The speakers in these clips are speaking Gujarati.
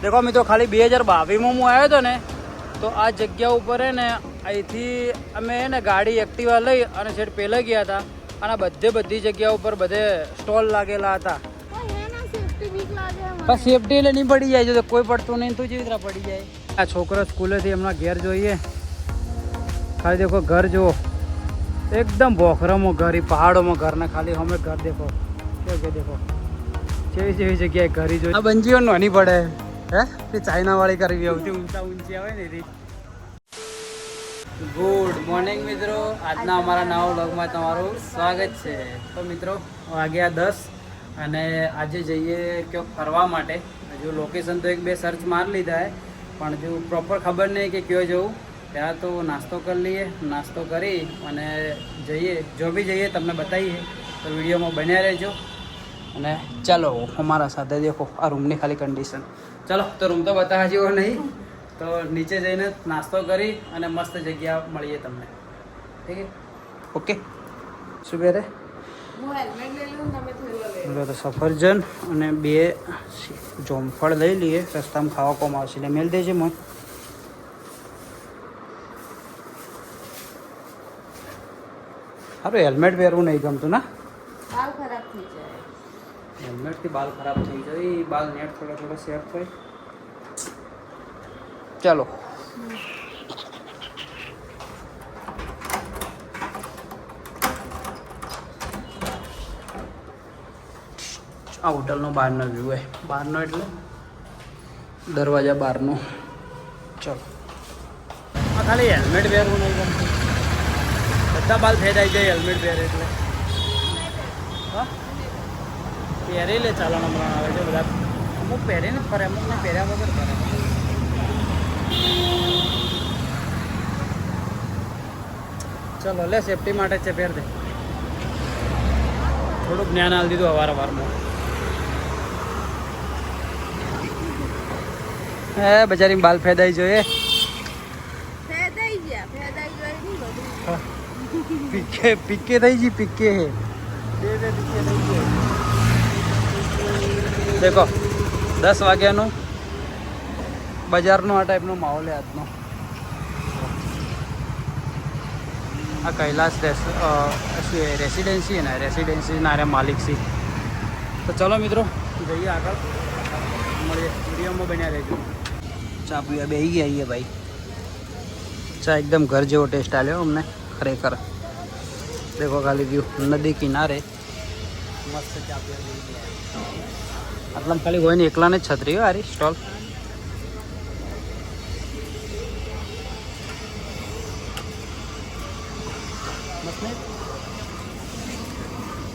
देखो મિત્રો ખાલી 2022માં હું આવ્યો હતો ને તો આ જગ્યા ઉપર હે ને અહીંથી અમે હે ને ગાડી એક્ટિવા લઈ અને છેડ પહેલા ગયા હતા અને બધી જગ્યા ઉપર બધે સ્ટોલ લાગેલા હતા. બસ સેફટી એટલે નહીં પડી જાય, જો કોઈ પડતું નહીં તો જેવી રીતે પડી જાય. આ છોકરો સ્કૂલેથી હમણાં ઘેર જોઈએ, ખાલી દેખો ઘર જુઓ, એકદમ ભોખરામાં ઘર, પહાડોમાં ઘર ને ખાલી અમે ઘર દેખો કે દેખો જેવી જગ્યાએ ઘરી જોઈ. આ બંજીઓ નાની પડે હે ચાઇના વાળી કરવી આવતી ઊંચી આવે ને એથી. ગુડ મોર્નિંગ મિત્રો, આજના અમારા નવા વ્લોગમાં તમારું સ્વાગત છે. તો મિત્રો વાગ્યા 10 અને આજે જઈએ ક્યાંક ફરવા માટે. હજુ લોકેશન તો 1-2 સર્ચ મારી લીધા હે પણ હજુ પ્રોપર ખબર નહીં કે ક્યાં જવું. ત્યાં તો નાસ્તો કરી લઈએ, નાસ્તો કરી અને જઈએ. જો બી જઈએ તમને બતાવીએ, તો વિડીયોમાં બન્યા રહેજો. અને ચાલો અમારા સાથે દેખો આ રૂમની ખાલી કન્ડિશન. ચાલો તો રૂમ તો બતાવવા જેવો નહીં, તો નીચે જઈને નાસ્તો કરી અને મસ્ત જગ્યા મળીએ તમને. ઠીક છે? ઓકે. શું પહેરે? તો સફરજન અને 2 જોમફળ લઈ લઈએ, રસ્તામાં ખાવા કોમ આવશે એટલે મેળ દેજે મને. સારું હેલ્મેટ પહેરવું નહીં ગમતું ના, બાલ ખરાબ થઈ જાય. હેલ્મેટથી બાલ ખરાબ થઈ જાય, બાલ નેટ થોડા સેફ હોય. ચાલો આ હોટલનો બહારનો વ્યૂ હે, બહારનો એટલે દરવાજા બહારનો. ચલો આ ખાલી હેલ્મેટ પહેરવું નહીં ગમતું, બધા બાલ થઈ જાય હેલ્મેટ પહેરે એટલે. હા પહેરી લે, ચાલણ હમણાં આવે છે બધા. અમુક પહેરીને ફરે, અમુકને પહેર્યા વગર ફરે. ચલો લે, સેફટી માટે છે, પહેર દે. થોડુંક જ્ઞાન આલી દીધું અવારવારમાં. હે બજારી બાલ ફેદાઈ જોઈએ, ફેદાઈ જોઈ નહીં બધું. પીકે થઈ જી, પીકે હે બે પીકે થઈ ગઈ. દેખો 10 વાગ્યાનું બજારનો આ ટાઈપનો માહોલ હે આજનો. આ કૈલાસ રેસિડેન્સી ને, રેસિડેન્સીના રે માલિક સી. તો ચલો મિત્રો જઈએ આગળ, મળીએ વિડીયોમાં બન્યા રહેજો. ચા પીવા બેસી ગયા આવીએ ભાઈ. ચા એકદમ ઘર જેવો ટેસ્ટ આવ્યો અમને ખરેખર. દેખો ખાલી વ્યૂ, નદી કિનારે મસ્ત ચા પીવા બેસી ગયા. આટલામાં ખાલી હોય ને એકલાને જ છત્રી હોય આરી સ્ટોલ.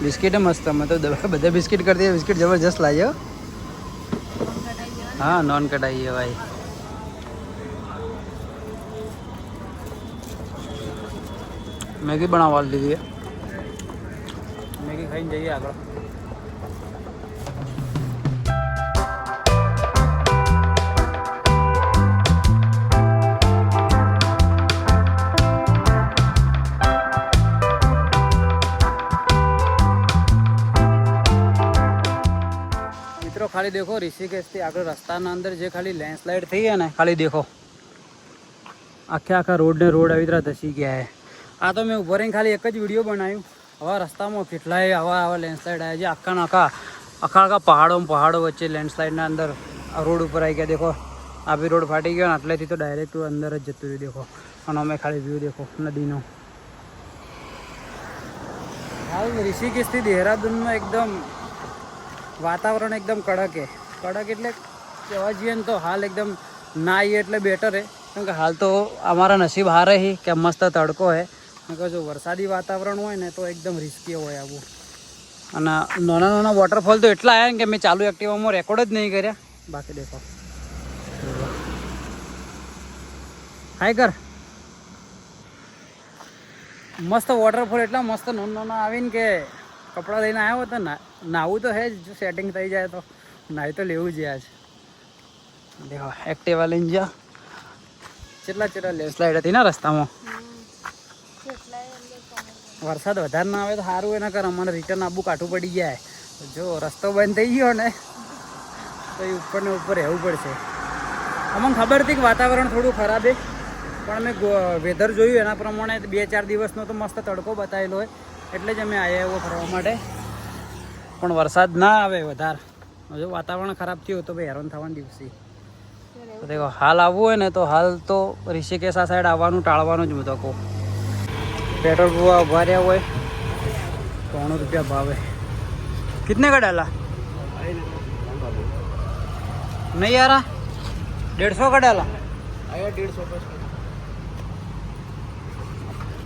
બિસ્કિટ મસ્ત, અમે તો બધા બિસ્કિટ કરી દઈએ. બિસ્કિટ જબરજસ્ત લાગ્યો. હા નોન કઢાઈએ ભાઈ. મેગી બનાવવા લીધી છે, મેગી ખાઈને જઈએ આગળ. મિત્રો ખાલી દેખો ઋષિકેશથી આગળ રસ્તાના અંદર જે ખાલી લેન્ડસ્લાઇડ થઈ ગયા ને, ખાલી દેખો આખા રોડ ને રોડ આવી રીતે ધસી ગયા હે. આ તો મેં ઉભો રહીને ખાલી એક જ વિડીયો બનાવ્યું. હવે રસ્તામાં કેટલાય આવા લેન્ડસ્લાઇડ આવ્યા છે. આખા પહાડો વચ્ચે લેન્ડસ્લાઇડના અંદર આ રોડ ઉપર આવી ગયા. દેખો આ બી રોડ ફાટી ગયો ને, આટલેથી તો ડાયરેક્ટ અંદર જ જતું રહ્યું. દેખો અને અમે ખાલી વ્યૂ દેખો નદીનો. હાલ ઋષિકેશથી દેહરાદૂનનો એકદમ વાતાવરણ એકદમ કડક એટલે કહેવા જઈએ ને તો હાલ એકદમ ના આવીએ એટલે બેટર હે. કેમ કે હાલ તો અમારા નસીબ હારે હી કે મસ્ત તડકો હે. કે જો વરસાદી વાતાવરણ હોય ને તો એકદમ રિસ્કી હોય આવું. અને નાના વોટરફોલ તો એટલા આવ્યા ને કે મેં ચાલુ એક્ટિવામાં રેકોર્ડ જ નહીં કર્યા. બાકી દેખો હાય કર, મસ્ત વોટરફોલ એટલા મસ્ત નાના આવીને કે કપડાં લઈને આવ્યો હતો. નાવું તો હે જ, જો સેટિંગ થઈ જાય તો નાહી તો લેવું જ આજ. દેખો એક્ટિવા લઈને જા. કેટલા લેન્ડસ્લાઇડ હતી ને રસ્તામાં. વરસાદ વધારે ના આવે તો સારું એના કર, અમારે રિટર્ન આવવું કાઠું પડી જાય. જો રસ્તો બંધ થઈ ગયો ને તો એ ઉપર ને ઉપર રહેવું પડશે. અમને ખબર હતી કે વાતાવરણ થોડું ખરાબ છે, પણ અમે વેધર જોયું એના પ્રમાણે 2-4 દિવસનો તો મસ્ત તડકો બતાવેલો હોય, એટલે જ અમે આવ્યા એવો ફરવા માટે. પણ વરસાદ ના આવે વધારે, જો વાતાવરણ ખરાબ થયું તો ભાઈ હેરાન થવાના દિવસે. તો દેખો હાલ આવવું હોય ને તો હાલ તો ઋષિકેશ આ સાઈડ આવવાનું ટાળવાનું જ હું તો કહું. પેટ્રોલ પૂવા ઉભા રહ્યા હોય 300 रुपया भाव है. कितने का डाला? नहीं आ रहा. 150 का डाला.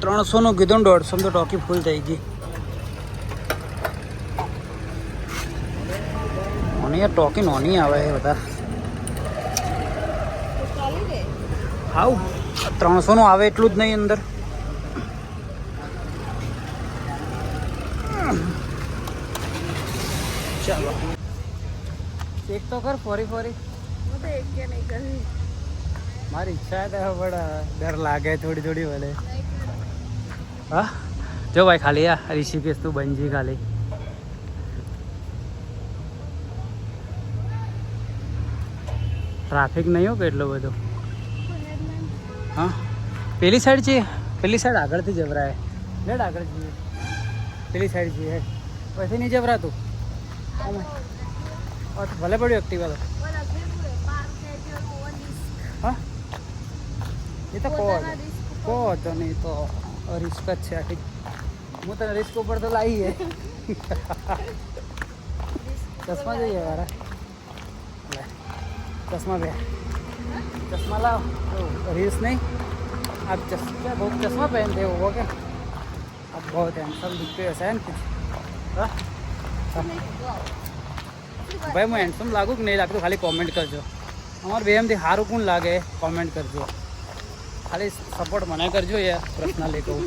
300 નું કીધું, 150 તો ટોકી ફૂલ થઈ ગઈ. અને યાર ટોકી નોની આવે છે બધા. હાઉ 300 નું આવે એટલું જ નહીં અંદર. ચાલો ચેક તો કર ફરી ફરી. હું તો એક કે નહીં કરી. મારી ઈચ્છા તો પણ ડર લાગે થોડી થોડી ભલે. હા જો ભાઈ ખાલી આ ઋષિકેશ તું બનજી ખાલી. ટ્રાફિક નહીં હો કે એટલો બધો. હા પેલી સાઈડ છે, પેલી સાઈડ આગળથી જવરાય. લેટ આગળ જઈએ, પેલી સાઈડ જઈએ. પછી નહીં જવરાતું. ભલે પડ્યું એક્ટિવા તો. હા એ તો કહો તો નહીં તો રિસ્ક જ છે આખી. હું તને રિસ્ક ઉપર તો લાવીએ. ચશ્મા જોઈએ મારા. चश्मा पे चश्मा लाओ तो रील्स नहीं. आप क्या बहुत चश्मा पहनते हो वो क्या? आप बहुत हैंडसम दिखते हो ऐसा है ना कुछ? भाई मैं हैंडसम लागू कि नहीं लागू खाली कमेंट करजो. અમારે બે એમથી સારું કોણ લાગે કોમેન્ટ કરજો. ખાલી સપોર્ટ મને કરજો યાર, પર્સનલી કહું.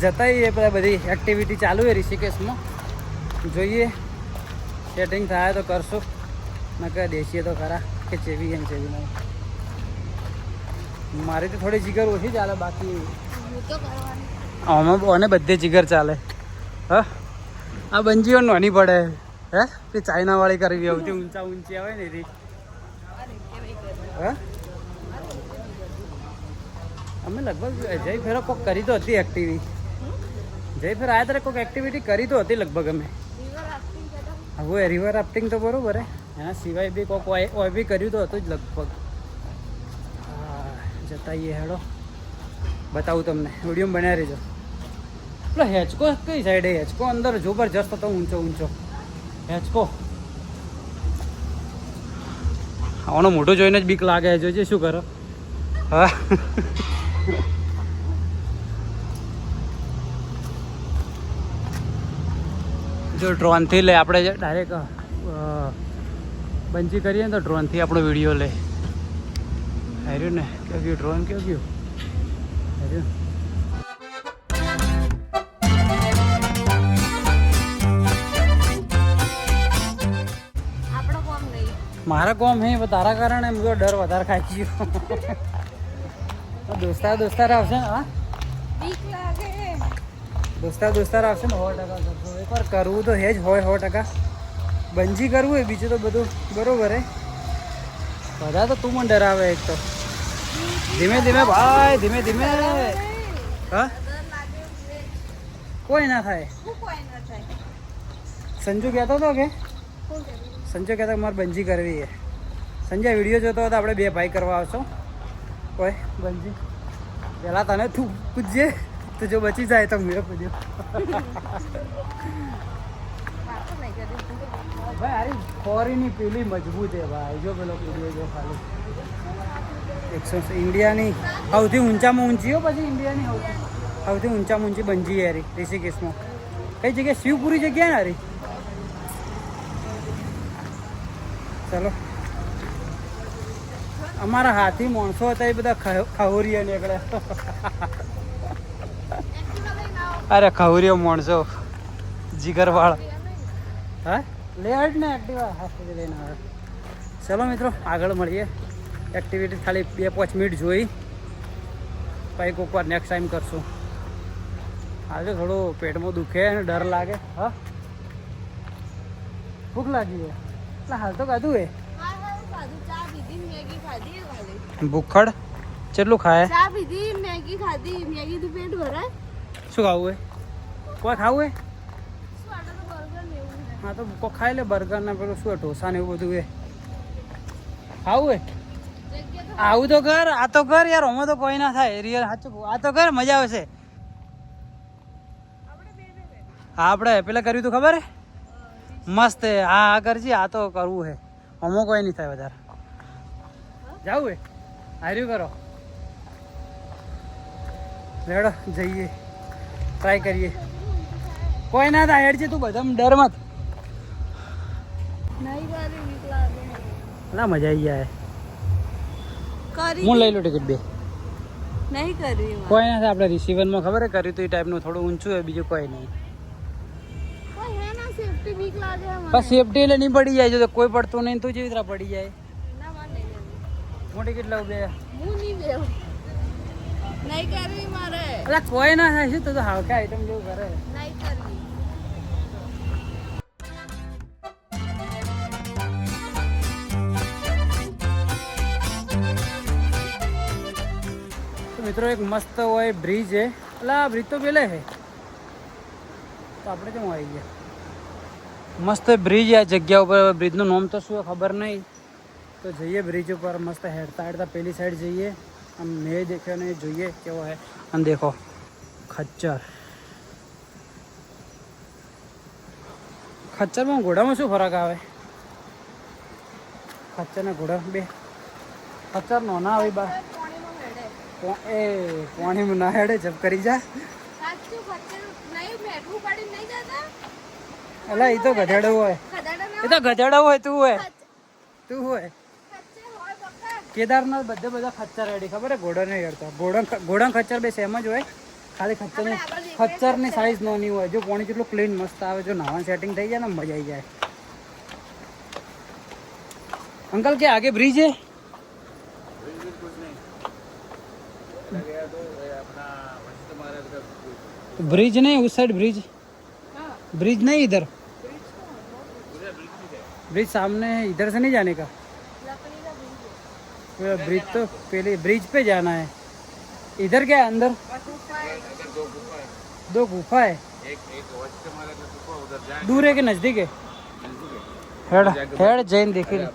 જતા એ પેલા બધી એક્ટિવિટી ચાલુ છે ઋષિકેશમાં. જોઈએ સેટિંગ થાય તો કરશું, નકર દેશીએ તો ખરા કે ચેવી એમ ચેવી નહીં. મારી તો થોડી જીગર ઓછી ચાલે, બાકી આમાં અને બધે જીગર ચાલે. હા આ બંજીઓ નોની પડે હે તે ચાઇના વાળી કરવી આવતી ઊંચી આવે ને રી. હા અમે લગભગ જય ફેરો કોઈક કરી તો હતી એક્ટિવિટી. જય ફેર આયા ત્યારે કોઈક એક્ટિવિટી કરી તો હતી લગભગ અમે. હવે રિવર રાફ્ટિંગ તો બરોબર હે, એના સિવાય બી કોઈક ઓય બી કર્યું તો હતું જ લગભગ. હા જતાઈએ હેડો, બતાવું તમને, વિડીયો બનાવી રહેજો. પેલો હેચકો કઈ સાઈડે? હેચકો અંદર જબરજસ્ત હતો, ઊંચો ઊંચો હેચકો. આનો મોટો જોઈને જ બીક લાગે. જોજે શું કરો. હા જો ડ્રોનથી લે આપણે ડાયરેક્ટ બંજી કરીએ ને તો ડ્રોનથી આપણો વિડીયો લે. હાર્યું ને ક્યાં ગયું ડ્રોન? ક્યાં ગયું? હાર્યું. મારા કોમ હે તારા કારણે બધો ડર વધારે ખાઈ ગયો. દોસ્તાર આવશે ને. હા દોસ્તાર આવશે ને 100% કરશો. એકવાર કરવું તો હે જ હોય 100%. બંજી કરવું હોય, બીજું તો બધું બરોબર હે. બધા તો તું મને ડરાવે એક તો. ધીમે ધીમે ભાઈ, ધીમે ધીમે. હા કોઈ ના થાય. સંજુ કહેતો હતો કે સંજય કહેતા મારે બંજી કરવી છે. સંજય વિડીયો જોતો હતો, આપણે બે ભાઈ કરવા આવશો. ઓય બંજી પહેલાં તને તું પૂછજે, તો જો બચી જાય તો મેં પૂછ્યો. ભાઈ આરી ફોરીની પેલી મજબૂત છે ભાઈ. જો પેલો વિડીયો જો ખાલી 100 ઇન્ડિયાની સૌથી ઊંચામાં ઊંચી હો. પછી ઇન્ડિયાની સૌથી ઊંચામાં ઊંચી બંજી હારી ઋષિકેશમાં. કઈ જગ્યાએ? શિવપુરી જગ્યા ને હારી. ચલો અમારા હાથી માણસો હતા એ બધા ખવરીઓ નીકળ્યા. અરે ખવરીઓ માણસો જીગરવાળા. હા લે હટ ને એક્ટિવા હાથી લઈને આવે. ચલો મિત્રો આગળ મળીએ. એક્ટિવિટી ખાલી 2-5 મિનિટ જોઈ, પછી કોઈક વાર નેક્સ્ટ ટાઈમ કરશું. આજે થોડું પેટમાં દુખે અને ડર લાગે. હા ભૂખ લાગી છે એટલે હાલ તો કાધું એ ખાધી ખાલી ભૂખડ કેટલું ખાય ચા પીધી મેગી ખાધી મેગી થી પેટ ભરાય શું ખાવું હે કોઈ ખાવું હે શું આટલો તો બર્ગર ને એવું છે હા તો કોઈ ખાઈ લે બર્ગર ને પેલું શું ઢોસા ને એવું બધું હે ખાવું હે જગ્યા તો આવું તો કર આ તો કર યાર આમાં તો કોઈ ના થાય રિયલ સાચું આ તો કર મજા આવશે આપણે બે હા આપણે પેલા કર્યું તું ખબર હે મસ્ત હે હા આ કરજી આ તો કરવું હે આમાં કોઈ નહીં થાય વધારે જાવું હે હાર્યું કરો રેડો જઈએ ટ્રાય કરીએ કોઈ ના થાય હેડ છે તું બધા ડર મત નહીં કરી નીકળા ના મજા આવી જાય કરી હું લઈ લો ટિકિટ બે નહીં કરી કોઈ ના થાય આપણે રિસીવરમાં ખબર હે કર્યું તું એ ટાઈપનું થોડું ઊંચું હોય બીજું કોઈ નહીં કોઈ હે ના સેફટી બીક લાગે મને બસ સેફટી એટલે નહીં પડી જાય જો તો કોઈ પડતું નહીં તું જેવી ਤਰ੍ਹਾਂ પડી જાય ના મને નહીં કરવી. હું ટિકિટ લઉં બે હું નહીં લેવ નહીં કરવી મારે એટલે કોઈ ના થાય શું તો હલકા આઈટમ જેવું કરે નહીં કરવી તો મિત્રો એક મસ્ત હોય બ્રિજ છે એટલે આ બ્રિજ તો પેલે છે તો આપણે કેમ આવી ગયા મસ્ત બ્રિજ આ જગ્યા ઉપર બ્રિજનું નામ તો શું ખબર નહીં તો જઈએ બ્રિજ ઉપર મસ્ત હેડતા હેડતા પેલી સાઈડ જઈએ આમ મેં દેખ્યો ને જોઈએ કેવો હે અને દેખો ખચ્ચર ખચ્ચરમાં ઘોડામાં શું ફરક આવે ખચ્ચર ને ઘોડા બે ખચ્ચર નો ના આવે બા પાણીમાં હેડે એ પાણીમાં ના હેડે જબ કરી જા સાચું ખચ્ચર નહીં મેઠું પાડીને નહીં જતા એટલે એ તો ગધેડો હોય ખદાડા એ તો ગધેડો હોય તું હોય તું હોય ખચ્ચર હોય બકા કેદારનાથ બધા ખચ્ચર રેડી ખબર હે ઘોડા નહીં કરતા ઘોડા ખચ્ચર બે સેમ જ હોય ખાલી ખચ્ચરની સાઈઝ નાની હોય જો પાણી જેટલું ક્લીન મસ્ત આવે જો નાવાનું સેટિંગ થઈ જાય ને મજા આવી જાય अंकल क्या आगे ब्रिज है ब्रिज नहीं उस साइड ब्रिज ब्रिज नहीं इधर ब्रिज सामने है इधर से नहीं जाने का लकड़ी का ब्रिज वो ब्रिज तो पहले ब्रिज पे जाना है इधर क्या है अंदर दो गुफा है दूर है कि नजदीक है हेड हेड जैन देखिए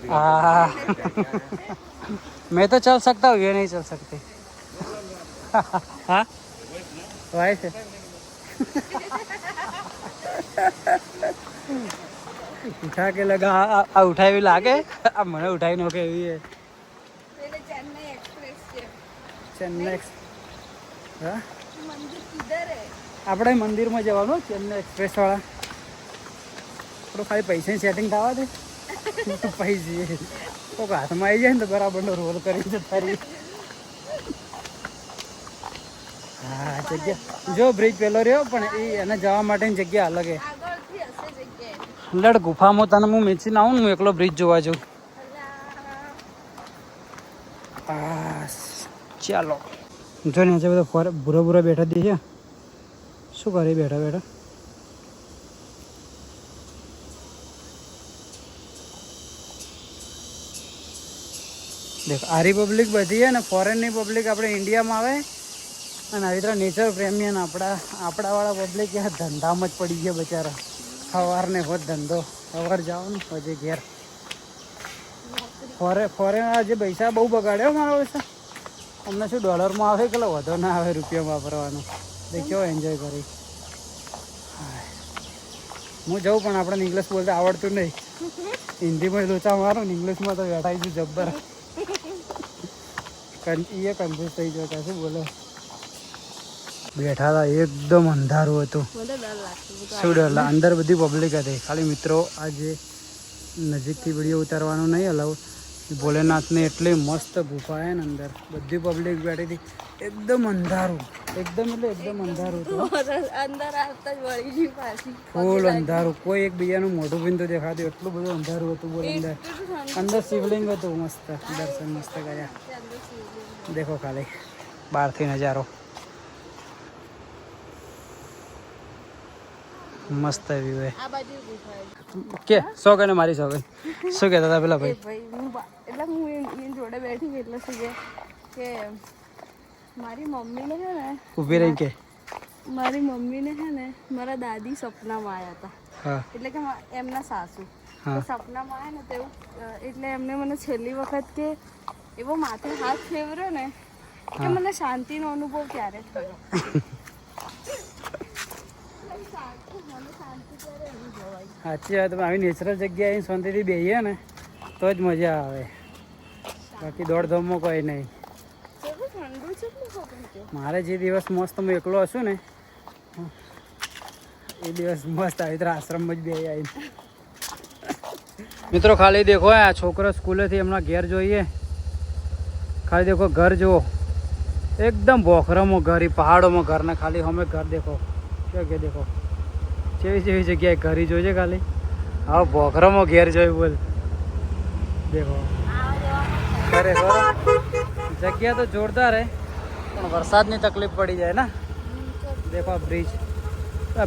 हाँ मैं तो चल सकता हूँ ये नहीं चल सकते हाँ वाइफ है उठा के लगा उठाई भी लागे अब मैंने उठाई नो के हुई है पहले चेन्नई एक्सप्रेस છે चेन्नई हाँ મંદિર કિધર હે આપણે મંદિરમાં જવાનું ચેન્નઈ એક્સપ્રેસ વાળા થોડું ખાલી પૈસાની સેટિંગ થવા દે પૈસા તો હાથમાં આવી જાય ને તો બરાબરનો રોલ કરી જતા રહી હા જગ્યા જો બ્રિજ પેલો રહ્યો પણ એ એને જવા માટેની જગ્યા અલગ હે આગળથી હશે જગ્યાએ લડ ગુફામાં તને હું મેચીને આવું ને હું એકલો બ્રિજ જોવા જાઉં હા ચાલો જો ને આજે બધા ભૂરા બેઠા દે છે શું કરે બેઠા બેઠા દેખ આરી પબ્લિક બધી છે ને ફોરેનની પબ્લિક આપણે ઇન્ડિયામાં આવે અને આવી રીતે નેચર પ્રેમી અને આપણાવાળા પબ્લિક યાર ધંધામાં જ પડી ગયા બચારા સવારને હોત ધંધો સવાર જાઓ ને પછી ઘેર ફોરેન જે પૈસા બહુ બગાડ્યો મારા પૈસા અમને શું ડોલરમાં આવે કે વધો ના આવે રૂપિયા વાપરવાનો કેવો એન્જોય કરી હું જાઉં પણ આપણને ઇંગ્લિશ બોલતા આવડતું નહીં હિન્દીમાં લોચા મારું ને ઇંગ્લિશમાં તો બેઠાઈ છું જબ્બર એ કન્ફ્યુઝ થઈ ગયો શું બોલે બેઠા હતા એકદમ અંધારું હતું મને ડર લાગતો શું ડર અંદર બધી પબ્લિક હતી ખાલી મિત્રો આ જે નજીકથી વિડીયો ઉતારવાનું નહીં અલાવ ભોલેનાથને એટલી મસ્ત ગુફા છે ને અંદર બધી પબ્લિક બેઠી હતી એકદમ અંધારું એકદમ એટલે એકદમ અંધારું હતું અંદર આવતા જ વળી ગઈ પાછી ફૂલ અંધારું કોઈ એકબીજાનું મોઢું બિન તો દેખાતું એટલું બધું અંધારું હતું બોલ અંદર શિવલિંગ હતું મસ્ત દર્શન મસ્ત કર્યા દેખો ખાલી બહારથી નજારો મસ્ત વ્યૂ હે આ બાજુ ગુફા કે સોગન મારી સોગન શું કહેતા હતા પેલા ભાઈ ભાઈ હું એટલે હું બેઠી એટલે શું કે મારી મમ્મીને છે ને ઊભી રહી કે મારી મમ્મીને છે ને મારા દાદી સપનામાં આવ્યા હતા. હા એટલે કે એમના સાસુ હા. તો સપનામાં આવ્યા ને તો એવું એટલે એમને મને છેલ્લી વખત કે એવો માથે હાથ ફેરવ્યો ને કે મને શાંતિનો અનુભવ ત્યારે થયો. સાચી વાત. આવી નેચરલ જગ્યાએ શાંતિથી બેસીએ ને તો જ મજા આવે, બાકી દોડધામમાં કોઈ નહીં. કેવું ઠંડુ છે ને ખબર છે. મારે જે દિવસ મસ્ત હું એકલો હશું ને એ દિવસ મસ્ત આવી રીતે આશ્રમમાં જ બે આવીને. મિત્રો ખાલી દેખો આ છોકરો સ્કૂલેથી હમણાં ઘેર જોઈએ, ખાલી દેખો ઘર જુઓ એકદમ બોખરામાં ઘર, પહાડોમાં ઘર ને ખાલી અમે ઘર દેખો કે દેખો જેવી જગ્યાએ ઘરી જોઈએ ખાલી. હા બોખરામાં ઘેર જોયું બોલ દેખો. ખરેખર જગ્યા તો જોરદાર હે પણ વરસાદની તકલીફ પડી જાય ને. દેખો આ બ્રિજ આ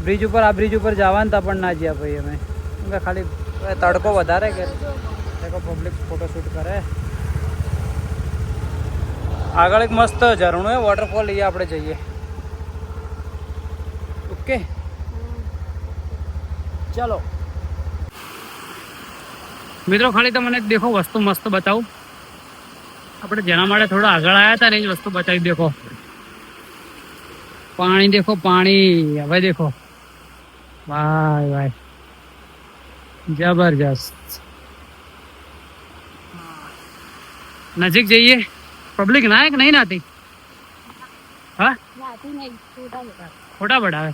બ્રિજ ઉપર જવાનું તા પણ ના જ્યાં ભાઈ અમે, કેમ કે ખાલી તડકો વધારે કે દેખો પબ્લિક ફોટોશૂટ કરે. આગળ એક મસ્ત ઝરણું હે વોટરફોલ, લઈએ આપણે જઈએ. ઓકે ચાલો મિત્રો. ખાલી તમને દેખો વસ્તુ મસ્ત બતાવું. આપણે જેના માટે થોડા આગળ આવ્યા હતા ને એ જ વસ્તુ બતાવી. દેખો પાણી, દેખો પાણી. હવે દેખો ભાઈ ભાઈ જબરજસ્ત. નજીક જઈએ. પબ્લિક ના કે નહીં નાતી? હા ખોટા બડાવે.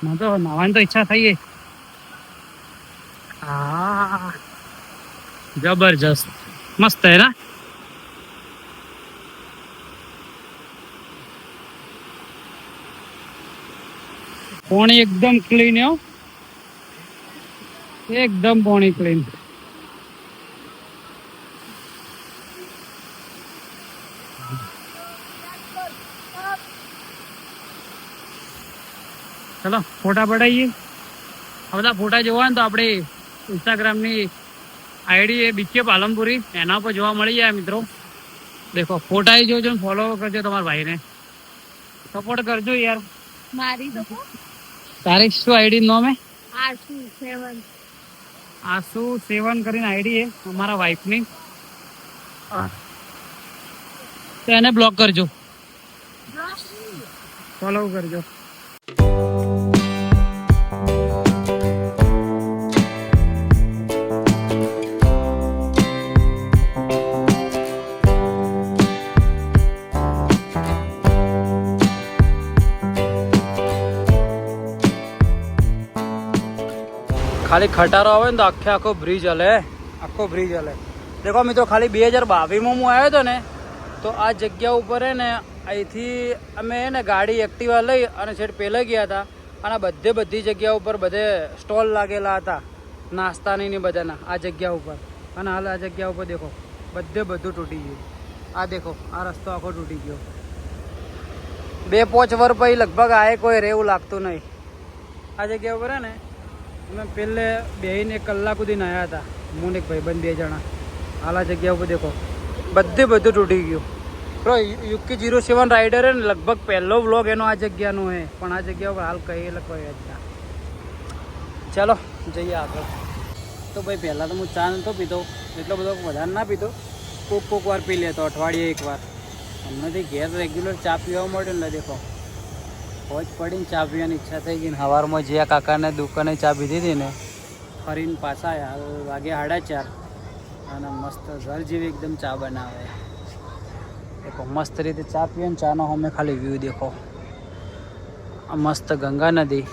મને તો નાવાની તો ઈચ્છા થઈ. હા જબરજસ્ત મસ્ત હે ના. પાણી એકદમ ક્લીન હો, એકદમ પાણી ક્લીન. ચલો ફોટા પડાવીએ. આ બધા ફોટા જોવા ને તો આપણે ઇન્સ્ટાગ્રામની આઈડી એ બીકે પાલનપુરી એના પર જોવા મળી જાય મિત્રો. દેખો ફોટા જોજો, ફોલો કરજો, તમારા ભાઈને સપોર્ટ કરજો યાર. મારી તો તારી શું આઈડી નામ હે? આસુ 7 કરીને આઈડી હે અમારા વાઈફની. તો એને બ્લોક કરજો, ફોલો કરજો. ખાલી ખટારો આવે ને તો આખો બ્રિજ હલે, આખો બ્રિજ હલે. દેખો મિત્રો ખાલી 2022માં હું આવ્યો હતો ને તો આ જગ્યા ઉપર હે ને અહીંથી અમે ને ગાડી એક્ટિવા લઈ અને છેટ પહેલાં ગયા હતા. અને બધી જગ્યા ઉપર બધે સ્ટોલ લાગેલા હતા નાસ્તાની ને બધાના આ જગ્યા ઉપર. અને હાલ આ જગ્યા ઉપર દેખો બધું તૂટી ગયું. આ દેખો આ રસ્તો આખો તૂટી ગયો. 2-5 વર્ષ પછી લગભગ આ કોઈ રહેવું લાગતું નહીં. આ જગ્યા ઉપર હે ને અમે પહેલે બેહીને 1 કલાક સુધી નાહ્યા હતા, હું એક ભાઈબંધ 2 જણા. હાલ આ જગ્યા ઉપર દેખો બધું તૂટી ગયું. બ્રો યુકે 07 રાઇડર હે ને લગભગ પહેલો વ્લોગ એનો આ જગ્યાનો હે, પણ આ જગ્યા ઉપર હાલ કઈ કોઈ જ ના. ચાલો જઈએ આગળ. તો ભાઈ પહેલાં તો હું ચા નહોતો પીતો, એટલો બધો વધારે ના પીતો, કોક વાર પી લેતો, અઠવાડિયે 1 વાર. હમણાંથી ઘેર રેગ્યુલર ચા પીવા મળ્યો ને દેખો હોજ પડીને ચા પીવાની ઈચ્છા થઈ ગઈ. સવારમાં જે કાકાને દુકાને ચા પીધી હતી ને ફરીને પાછા આવ્યા. વાગે 4:30 અને મસ્ત ઘર જેવી એકદમ ચા બનાવે. દેખો મસ્ત રીતે ચા પીએ ને ચાનો અમે ખાલી વ્યૂ દેખો. આ મસ્ત ગંગા નદી.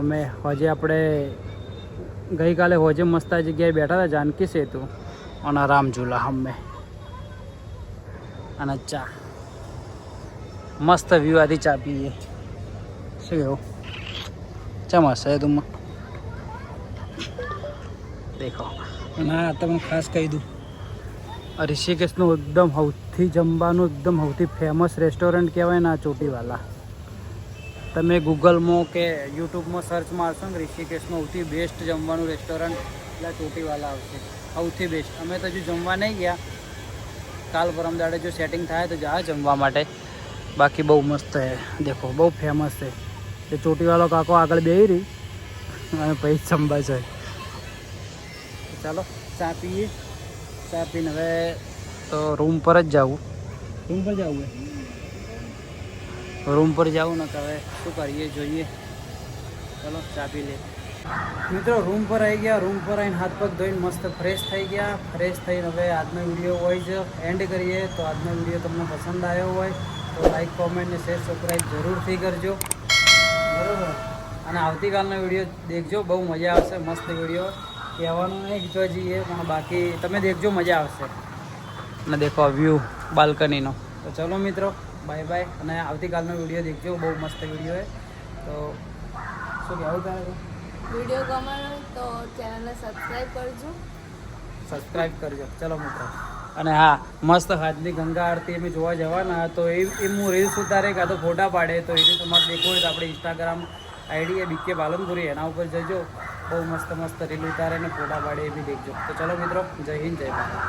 અમે હોજે આપણે ગઈકાલે હોજે મસ્ત આ જગ્યાએ બેઠા હતા જાનકી સેતુ અને રામઝુલા અમે અને ચા મસ્ત વ્યૂ આથી ચા પીએ. શું કેવું ચા મસ્ત છે તું દેખો. અને હા તમને ખાસ કહી દઉં ઋષિકેશનું એકદમ સૌથી જમવાનું એકદમ સૌથી ફેમસ રેસ્ટોરન્ટ કહેવાય ને આ ચોટીવાલા. તમે ગૂગલમાં કે યુટ્યુબમાં સર્ચ મારશો ને ઋષિકેશનું સૌથી બેસ્ટ જમવાનું રેસ્ટોરન્ટ એટલે ચોટીવાલા આવશે સૌથી બેસ્ટ. અમે તો હજુ જમવા નહીં ગયા, કાલ પરમ દાડે જો સેટિંગ થાય તો જા જમવા માટે. બાકી બહુ મસ્ત છે, દેખો બહુ ફેમસ છે. એ ચોટીવાલો કાકો આગળ બેહી રહી અને પછી જમવા છે. ચાલો ચા પીએ. ચા પીને હવે તો રૂમ પર જ જવું. રૂમ પર જવું રૂમ પર જવું ને હવે શું કરીએ જોઈએ. ચલો ચા પી લે. મિત્રો રૂમ પર આવી ગયા. રૂમ પર આવીને હાથ પગ ધોઈને મસ્ત ફ્રેશ થઈ ગયા. ફ્રેશ થઈને હવે આજનો વિડીયો હોય જ એન્ડ કરીએ. તો આજનો વિડીયો તમને પસંદ આવ્યો હોય તો લાઈક કોમેન્ટ ને શેર સબસ્ક્રાઈબ જરૂરથી કરજો, બરાબર. અને આવતીકાલનો વિડીયો દેખજો, બહુ મજા આવશે. મસ્ત વિડીયો કહેવાનું નહીં જોઈ જઈએ, પણ બાકી તમે દેખજો, મજા આવશે. અને દેખો વ્યૂ બાલ્કનીનો. તો ચલો મિત્રો, બાય બાય. અને આવતીકાલનો વિડીયો દેખજો, બહુ મસ્ત વિડીયો છે. તો શું કહેવું તારે? વિડીયો ગમે તો ચેનલને સબસ્ક્રાઈબ કરજો. સબસ્ક્રાઈબ કરજો. ચલો મિત્રો. અને હા, મસ્ત હાથની ગંગા આરતી અમે જોવા જવાના. તો એ હું રીલ્સ ઉતારે કાં તો ફોટા પાડે, તો એ તમારે દેખવું હોય તો આપણે ઇન્સ્ટાગ્રામ આઈડી એ બીકે પાલનપુરી, એના ઉપર જજો. બહુ મસ્ત મસ્ત રીલ ઉતારે ને ફોટા પાડે, એ બી દેખજો. તો ચલો મિત્રો, જય હિન્દ, જય ભારત.